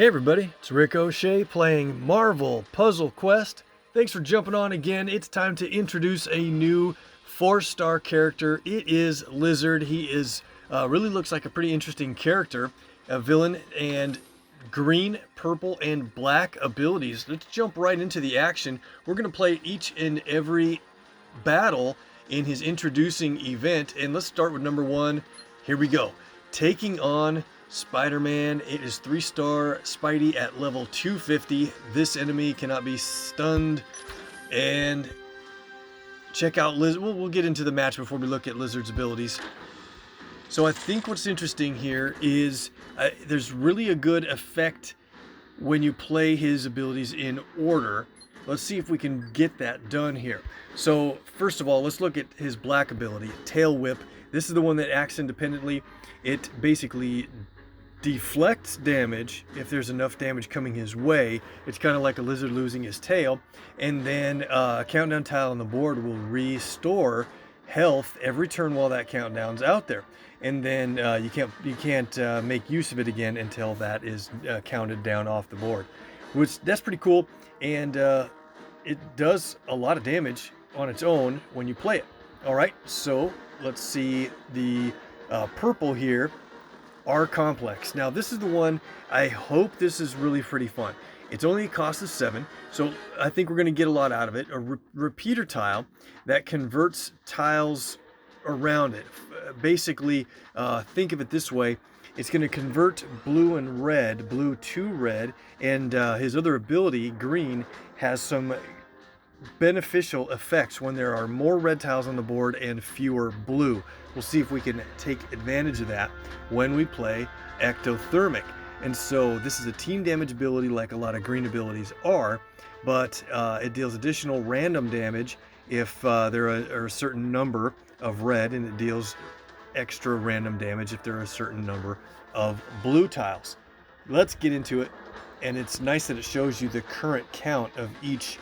Hey everybody, it's Rick O'Shea playing Marvel Puzzle Quest. Thanks for jumping on again. It's time to introduce a new 4-star character. It is Lizard. He is really looks like a pretty interesting character, a villain, and green, purple, and black abilities. Let's jump right into the action. We're going to play each and every battle in his introducing event, and let's start with number one. Here we go. Taking on Spider-Man. It is 3-star Spidey at level 250. This enemy cannot be stunned. And check out Lizard. We'll get into the match before we look at Lizard's abilities. So I think what's interesting here is there's really a good effect when you play his abilities in order. Let's see if we can get that done here. So first of all, let's look at his black ability, Tail Whip. This is the one that acts independently. It basically deflects damage if there's enough damage coming his way. It's kind of like a lizard losing his tail. And then a countdown tile on the board will restore health every turn while that countdown's out there. And then you can't make use of it again until that is counted down off the board. That's pretty cool, and it does a lot of damage on its own when you play it. All right, so let's see the purple here. R-Complex. Now this is the one, I hope this is really pretty fun. It's only a cost of 7, so I think we're going to get a lot out of it. A repeater tile that converts tiles around it. Basically, think of it this way. It's going to convert blue and red, blue to red, and his other ability, green, has some beneficial effects when there are more red tiles on the board and fewer blue. We'll see if we can take advantage of that when we play Ectothermic. And so this is a team damage ability like a lot of green abilities are, but it deals additional random damage if there are a certain number of red, and it deals extra random damage if there are a certain number of blue tiles. Let's get into it, and it's nice that it shows you the current count of each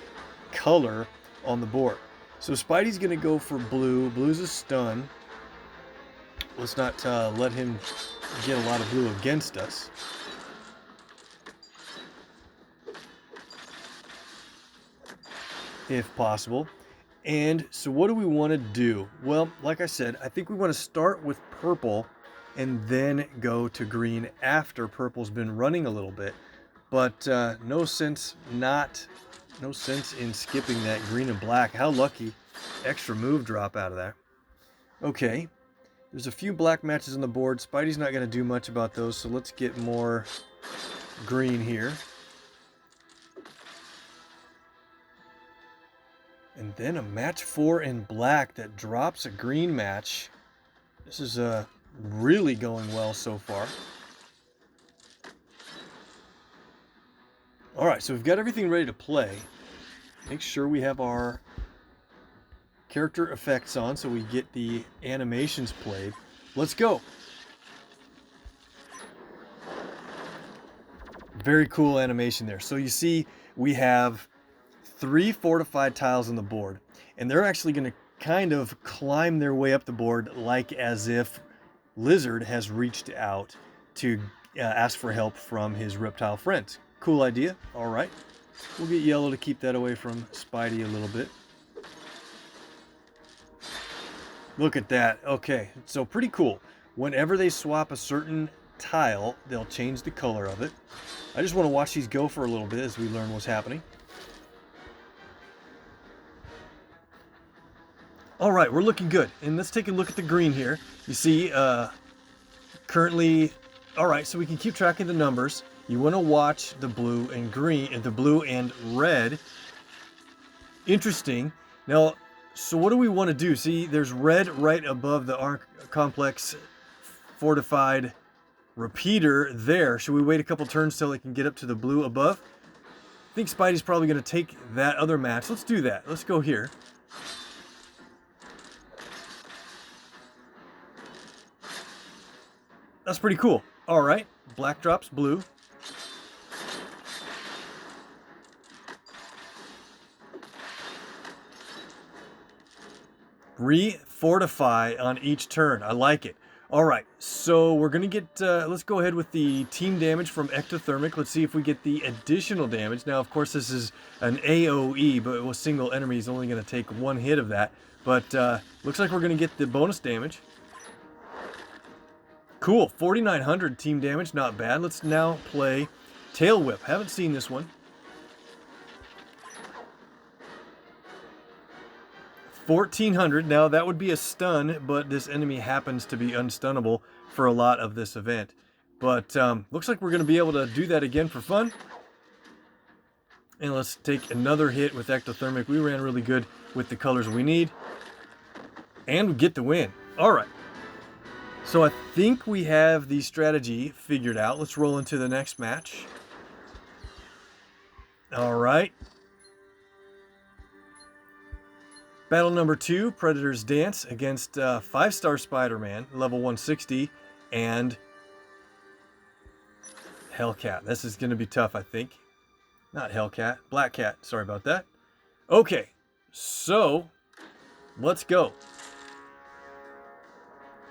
color on the board. So Spidey's going to go for blue. Blue's a stun. Let's not let him get a lot of blue against us. If possible. And so what do we want to do? Well, like I said, I think we want to start with purple and then go to green after purple's been running a little bit. But no sense in skipping that green and black. How lucky. Extra move drop out of that. Okay. There's a few black matches on the board. Spidey's not going to do much about those, so let's get more green here. And then a match 4 in black that drops a green match. This is really going well so far. All right, so we've got everything ready to play. Make sure we have our character effects on so we get the animations played. Let's go. Very cool animation there. So you see we have 3 fortified tiles on the board, and they're actually going to kind of climb their way up the board like as if Lizard has reached out to ask for help from his reptile friends. Cool idea. All right. We'll get yellow to keep that away from Spidey a little bit. Look at that. Okay, so pretty cool. Whenever they swap a certain tile, they'll change the color of it. I just want to watch these go for a little bit as we learn what's happening. All right, we're looking good. And let's take a look at the green here. You see, currently, all right, so we can keep track of the numbers. You want to watch the blue and green, and the blue and red. Interesting. Now, so what do we want to do? See, there's red right above the R-Complex fortified repeater there. Should we wait a couple turns till it can get up to the blue above? I think Spidey's probably going to take that other match. Let's do that. Let's go here. That's pretty cool. All right, black drops blue. Refortify on each turn. I like it. All right, so we're gonna get, let's go ahead with the team damage from Ectothermic. Let's see if we get the additional damage. Now, of course, this is an AoE, but a single enemy is only gonna take one hit of that. But looks like we're gonna get the bonus damage. Cool, 4,900 team damage, not bad. Let's now play Tail Whip. Haven't seen this one. 1,400. Now that would be a stun, but this enemy happens to be unstunnable for a lot of this event. But looks like we're going to be able to do that again for fun. And let's take another hit with Ectothermic. We ran really good with the colors we need. And we get the win. All right. So I think we have the strategy figured out. Let's roll into the next match. All right. Battle number 2, Predator's Dance against 5-star Spider-Man, level 160, and Hellcat. This is going to be tough, I think. Not Hellcat, Black Cat. Sorry about that. Okay, so let's go.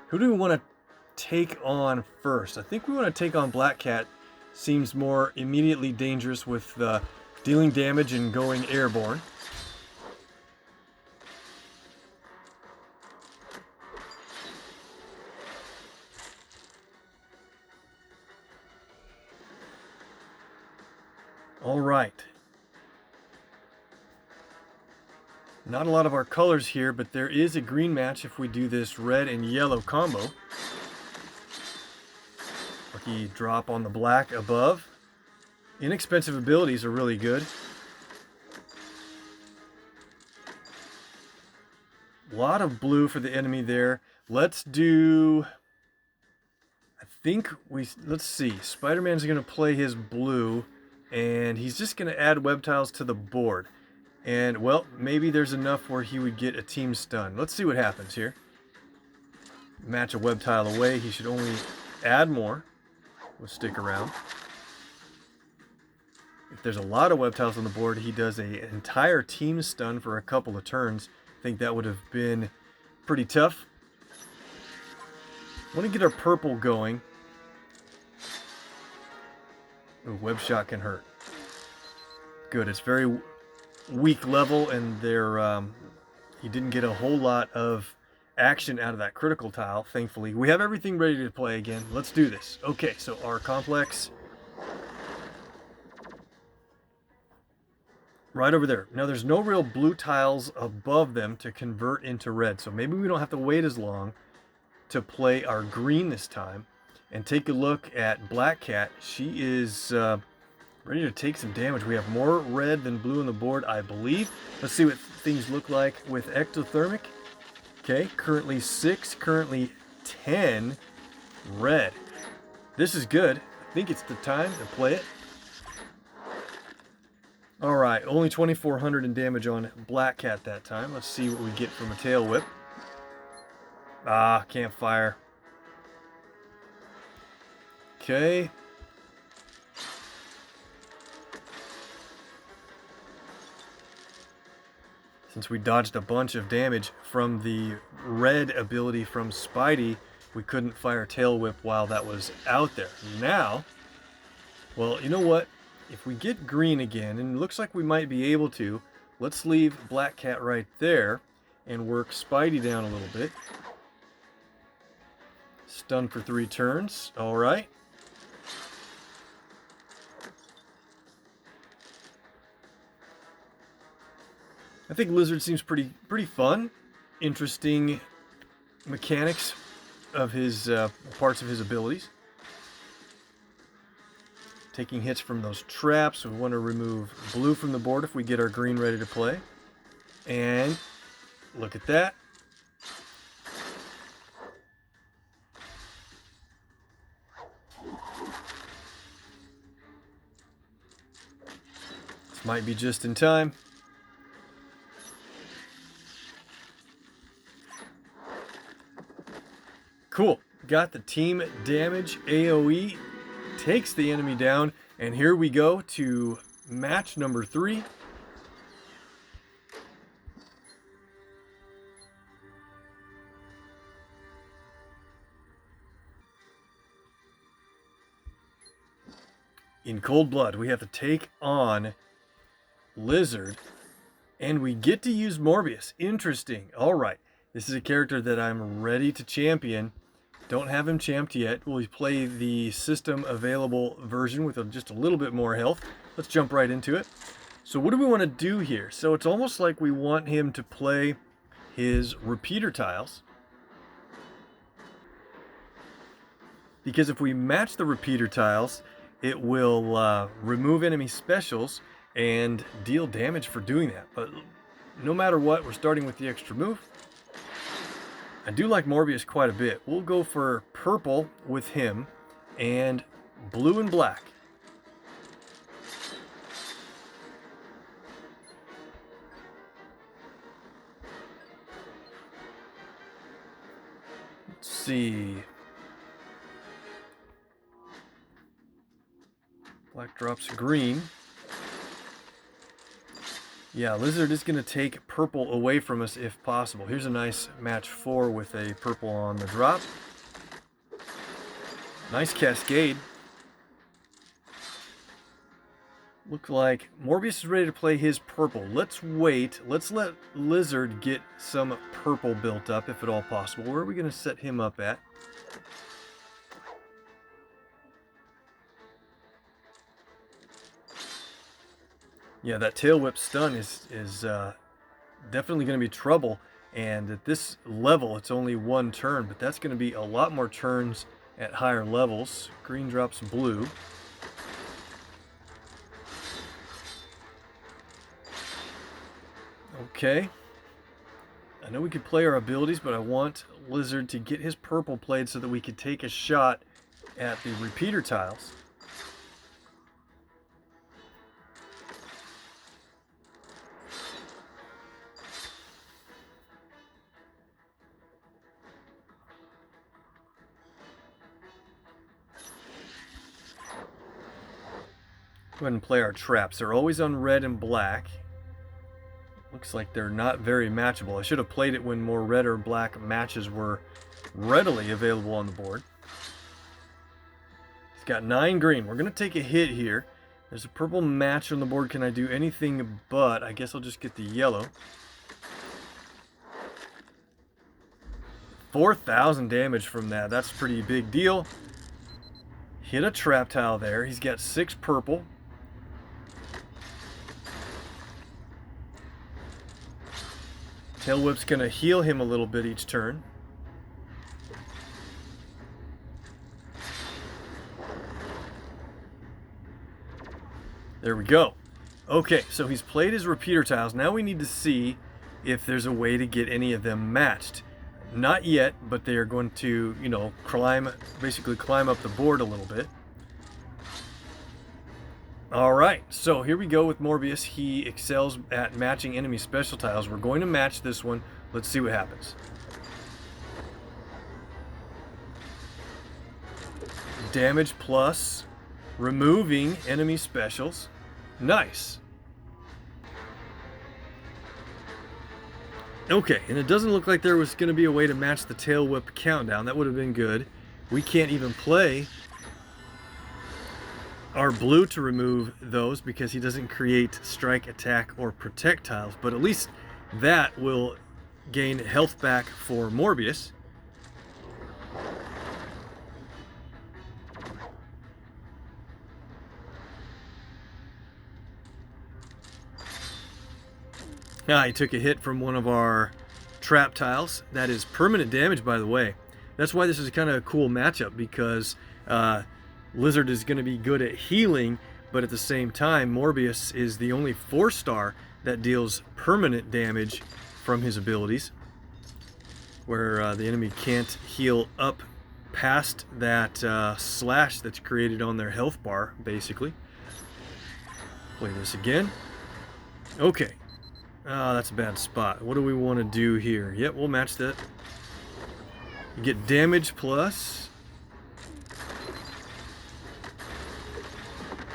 Who do we want to take on first? I think we want to take on Black Cat. Seems more immediately dangerous with dealing damage and going airborne. All right. Not a lot of our colors here, but there is a green match if we do this red and yellow combo. Lucky drop on the black above. Inexpensive abilities are really good. A lot of blue for the enemy there. Let's do... I think let's see. Spider-Man's going to play his blue, and he's just going to add web tiles to the board. And, well, maybe there's enough where he would get a team stun. Let's see what happens here. Match a web tile away. He should only add more. We'll stick around. If there's a lot of web tiles on the board, he does an entire team stun for a couple of turns. I think that would have been pretty tough. I want to get our purple going. Ooh, web shot can hurt. Good, it's very weak level, and he didn't get a whole lot of action out of that critical tile, thankfully. We have everything ready to play again. Let's do this. Okay, so our complex right over there. Now there's no real blue tiles above them to convert into red, so maybe we don't have to wait as long to play our green this time. And take a look at Black Cat. She is ready to take some damage. We have more red than blue on the board, I believe. Let's see what things look like with Ectothermic. Okay, currently 6, currently 10 red. This is good. I think it's the time to play it. All right, only 2,400 in damage on Black Cat that time. Let's see what we get from a Tail Whip. Ah, can't fire. Okay. Since we dodged a bunch of damage from the red ability from Spidey, we couldn't fire Tail Whip while that was out there. Now, well, you know what? If we get green again, and it looks like we might be able to, let's leave Black Cat right there and work Spidey down a little bit. Stun for 3 turns. All right. I think Lizard seems pretty fun. Interesting mechanics of his parts of his abilities. Taking hits from those traps. We want to remove blue from the board if we get our green ready to play. And look at that. This might be just in time. Cool. Got the team damage. AoE takes the enemy down. And here we go to match number 3. in cold blood, we have to take on Lizard, and we get to use Morbius. Interesting. All right. This is a character that I'm ready to champion. Don't have him champed yet. We'll play the system available version with just a little bit more health. Let's jump right into it. So what do we want to do here? So it's almost like we want him to play his repeater tiles. Because if we match the repeater tiles, it will remove enemy specials and deal damage for doing that. But no matter what, we're starting with the extra move. I do like Morbius quite a bit. We'll go for purple with him and blue and black. Let's see. Black drops green. Yeah, Lizard is going to take purple away from us if possible. Here's a nice match 4 with a purple on the drop. Nice cascade. Look like Morbius is ready to play his purple. Let's wait. Let's let Lizard get some purple built up if at all possible. Where are we going to set him up at? Yeah, that tail whip stun is definitely going to be trouble. And at this level, it's only 1 turn, but that's going to be a lot more turns at higher levels. Green drops blue. Okay. I know we could play our abilities, but I want Lizard to get his purple played so that we could take a shot at the repeater tiles. Go ahead and play our traps. They're always on red and black. Looks like they're not very matchable. I should have played it when more red or black matches were readily available on the board. He's got 9 green. We're going to take a hit here. There's a purple match on the board. Can I do anything but? I guess I'll just get the yellow. 4,000 damage from that. That's a pretty big deal. Hit a trap tile there. He's got 6 purple. Tail Whip's going to heal him a little bit each turn. There we go. Okay, so he's played his repeater tiles. Now we need to see if there's a way to get any of them matched. Not yet, but they are going to, you know, basically climb up the board a little bit. All right, so here we go with Morbius. He excels at matching enemy special tiles. We're going to match this one. Let's see what happens. Damage plus, removing enemy specials. Nice. Okay, and it doesn't look like there was going to be a way to match the tail whip countdown. That would have been good. We can't even play our blue to remove those because he doesn't create strike, attack, or protect tiles, but at least that will gain health back for Morbius. Now he took a hit from one of our trap tiles. That is permanent damage, by the way. That's why this is kind of a cool matchup, because Lizard is going to be good at healing, but at the same time, Morbius is the only 4-star that deals permanent damage from his abilities, where the enemy can't heal up past that slash that's created on their health bar, basically. Play this again. Okay. Oh, that's a bad spot. What do we want to do here? Yep, we'll match that. You get damage plus.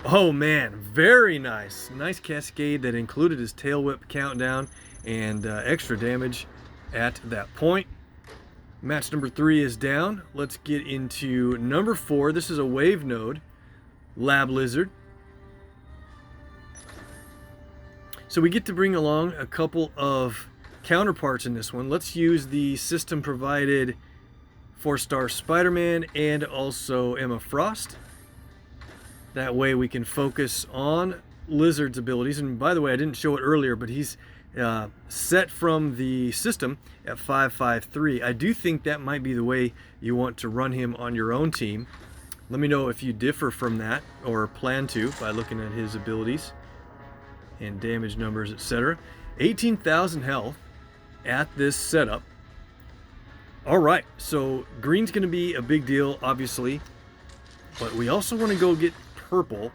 Oh man, very nice. Nice cascade that included his tail whip countdown and extra damage at that point. Match number 3 is down. Let's get into number 4. This is a wave node, Lab Lizard. So we get to bring along a couple of counterparts in this one. Let's use the system provided 4-star Spider-Man and also Emma Frost. That way we can focus on Lizard's abilities. And by the way, I didn't show it earlier, but he's set from the system at 553. I do think that might be the way you want to run him on your own team. Let me know if you differ from that or plan to by looking at his abilities and damage numbers, etc. 18,000 health at this setup. All right, so green's going to be a big deal, obviously, but we also want to go get purple.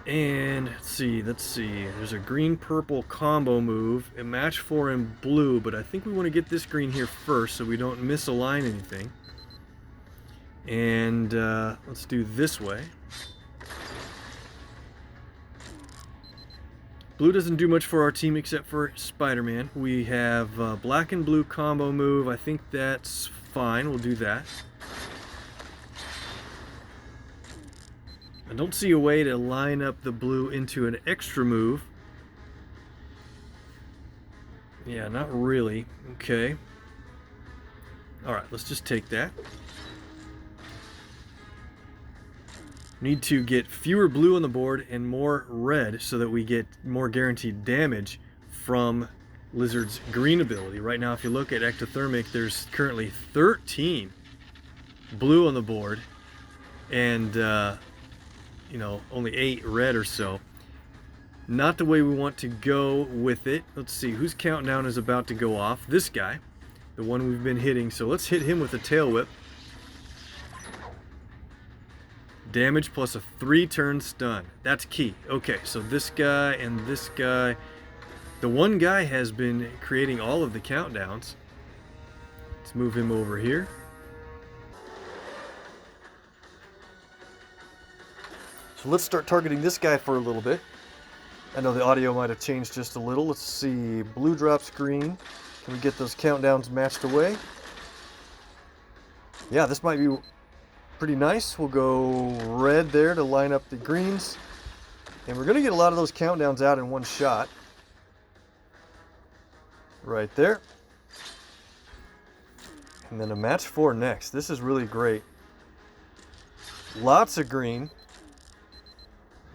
And let's see, there's a green-purple combo move, a match 4 in blue, but I think we want to get this green here first so we don't misalign anything. And let's do this way. Blue doesn't do much for our team except for Spider-Man. We have black and blue combo move. I think that's fine. We'll do that. I don't see a way to line up the blue into an extra move. Yeah, not really. Okay. Alright, let's just take that. Need to get fewer blue on the board and more red so that we get more guaranteed damage from Lizard's green ability. Right now, if you look at Ectothermic, there's currently 13 blue on the board and you know, only 8 red or so. Not the way we want to go with it. Let's see, whose countdown is about to go off? This guy, the one we've been hitting. So let's hit him with a tail whip. Damage plus a 3-turn stun. That's key. Okay, so this guy and this guy. The one guy has been creating all of the countdowns. Let's move him over here. So let's start targeting this guy for a little bit. I know the audio might have changed just a little. Let's see. Blue drops green. Can we get those countdowns matched away? Yeah, this might be pretty nice. We'll go red there to line up the greens. And we're going to get a lot of those countdowns out in one shot. Right there. And then a match 4 next. This is really great. Lots of green.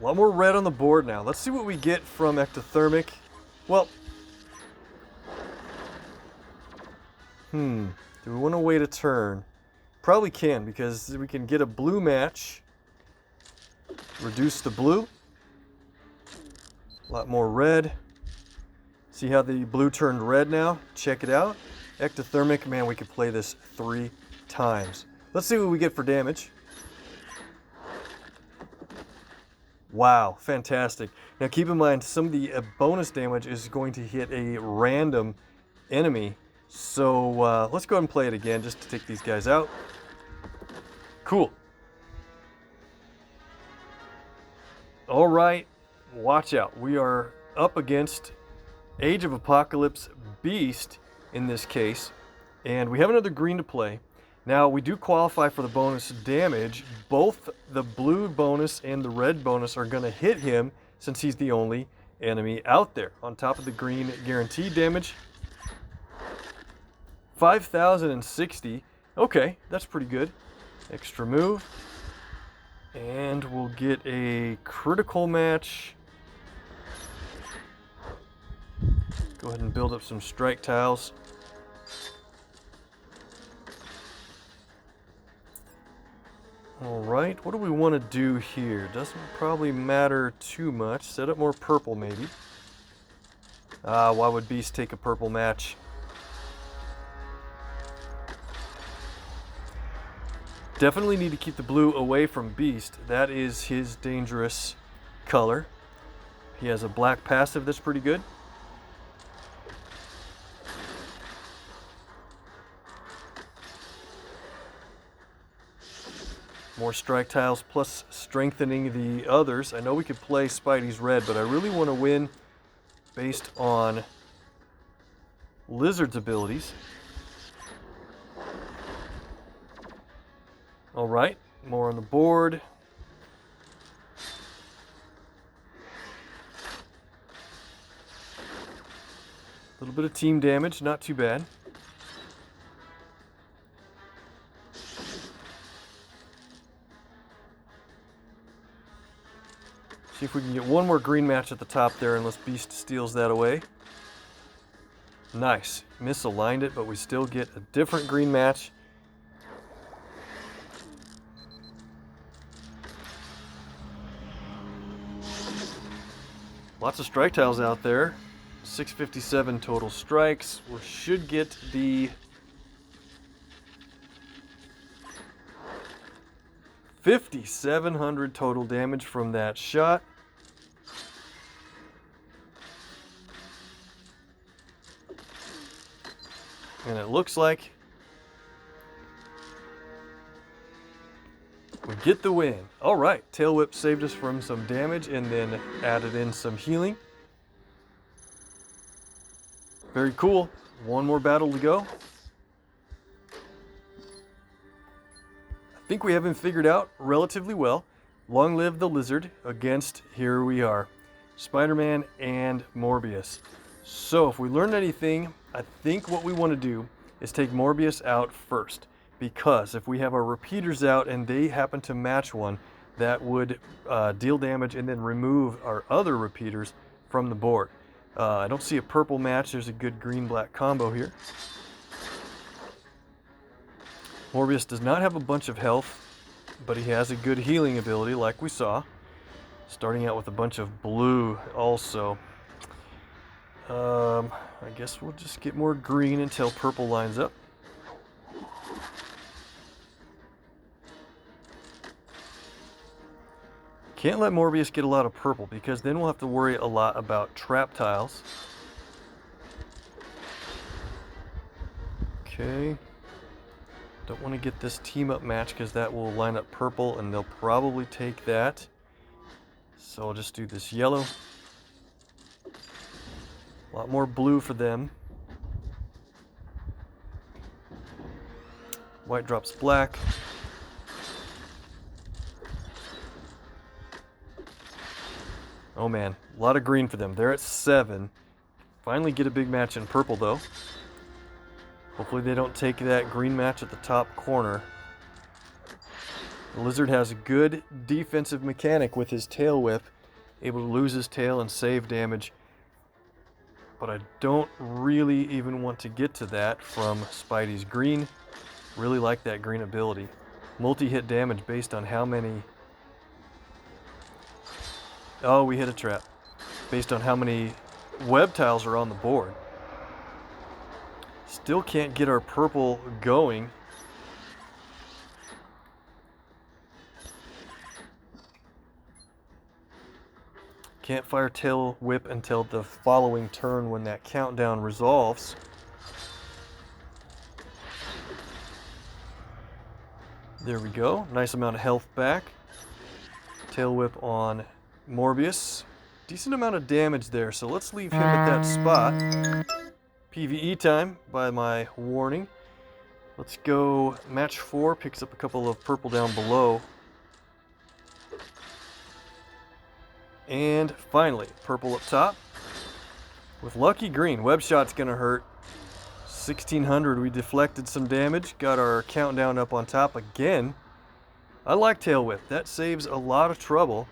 A lot more red on the board now. Let's see what we get from Ectothermic. Well, do we want to wait a turn? Probably can, because we can get a blue match. Reduce the blue. A lot more red. See how the blue turned red now? Check it out. Ectothermic, man, we could play this 3 times. Let's see what we get for damage. Wow, fantastic. Now keep in mind, some of the bonus damage is going to hit a random enemy. So let's go ahead and play it again just to take these guys out. Cool. All right, watch out. We are up against Age of Apocalypse Beast in this case. And we have another green to play. Now, we do qualify for the bonus damage. Both the blue bonus and the red bonus are going to hit him since he's the only enemy out there. On top of the green guaranteed damage. 5,060. Okay, that's pretty good. Extra move. And we'll get a critical match. Go ahead and build up some strike tiles. Alright, what do we want to do here? Doesn't probably matter too much. Set up more purple, maybe. Why would Beast take a purple match? Definitely need to keep the blue away from Beast. That is his dangerous color. He has a black passive that's pretty good. More strike tiles plus strengthening the others. I know we could play Spidey's red, but I really want to win based on Lizard's abilities. All right, more on the board. little bit of team damage, not too bad. See if we can get one more green match at the top there unless Beast steals that away. Nice. Misaligned it, but we still get a different green match. Lots of strike tiles out there. 657 total strikes. We should get the 5,700 total damage from that shot. And it looks like we get the win. All right, Tail Whip saved us from some damage and then added in some healing. Very cool. One more battle to go. I think we have him figured out relatively well. Long live the Lizard against, here we are, Spider-Man and Morbius. So if we learned anything, I think what we want to do is take Morbius out first. Because if we have our repeaters out and they happen to match one, that would deal damage and then remove our other repeaters from the board. I don't see a purple match. There's a good green-black combo here. Morbius does not have a bunch of health, but he has a good healing ability like we saw. Starting out with a bunch of blue also. I guess we'll just get more green until purple lines up. Can't let Morbius get a lot of purple because then we'll have to worry a lot about trap tiles. Okay. Don't want to get this team up match because that will line up purple and they'll probably take that. So I'll just do this yellow. A lot more blue for them. White drops black. Oh man, a lot of green for them. They're at 7. Finally get a big match in purple though. Hopefully they don't take that green match at the top corner. The Lizard has a good defensive mechanic with his Tail Whip. Able to lose his tail and save damage. But I don't really even want to get to that from Spidey's green. Really like that green ability. Multi-hit damage based on how many... Oh, we hit a trap. Based on how many web tiles are on the board. Still can't get our purple going. Can't fire Tail Whip until the following turn when that countdown resolves. There we go. Nice amount of health back. Tail Whip on Morbius. Decent amount of damage there, so let's leave him at that spot. PvE time by my warning. Let's go match 4, picks up a couple of purple down below. And finally, purple up top. With lucky green, web shot's gonna hurt. 1600, we deflected some damage. Got our countdown up on top again. I like Tail Whip, that saves a lot of trouble.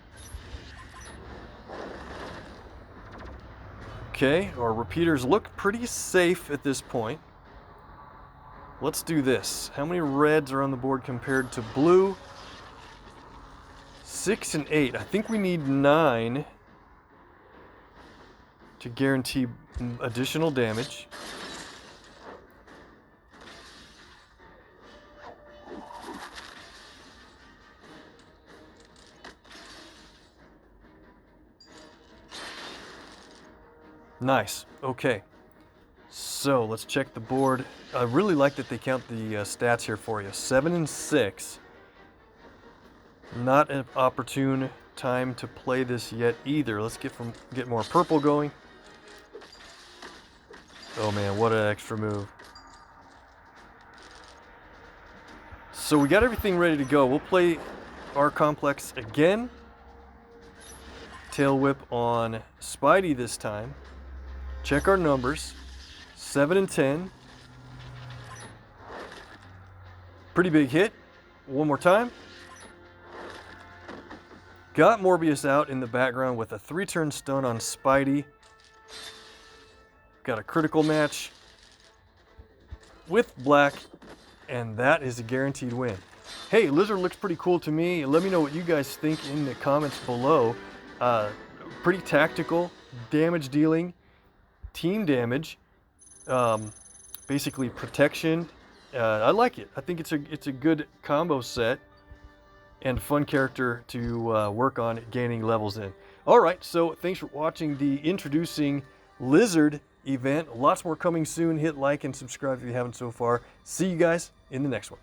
Okay, our repeaters look pretty safe at this point. Let's do this. How many reds are on the board compared to blue? 6 and 8. I think we need 9 to guarantee additional damage. Nice. Okay. So let's check the board. I really like that they count the stats here for you. 7 and 6. Not an opportune time to play this yet either. Let's get more purple going. Oh man, what an extra move. So we got everything ready to go. We'll play our complex again. Tail Whip on Spidey this time. Check our numbers. 7 and 10. Pretty big hit. One more time. Got Morbius out in the background with a 3-turn stun on Spidey. Got a critical match with Black, and that is a guaranteed win. Hey, Lizard looks pretty cool to me. Let me know what you guys think in the comments below. Pretty tactical, damage dealing, team damage, basically protection. I like it. I think it's a good combo set and fun character to work on gaining levels in. All right, so thanks for watching the Introducing Lizard event. Lots more coming soon. Hit like and subscribe if you haven't so far. See you guys in the next one.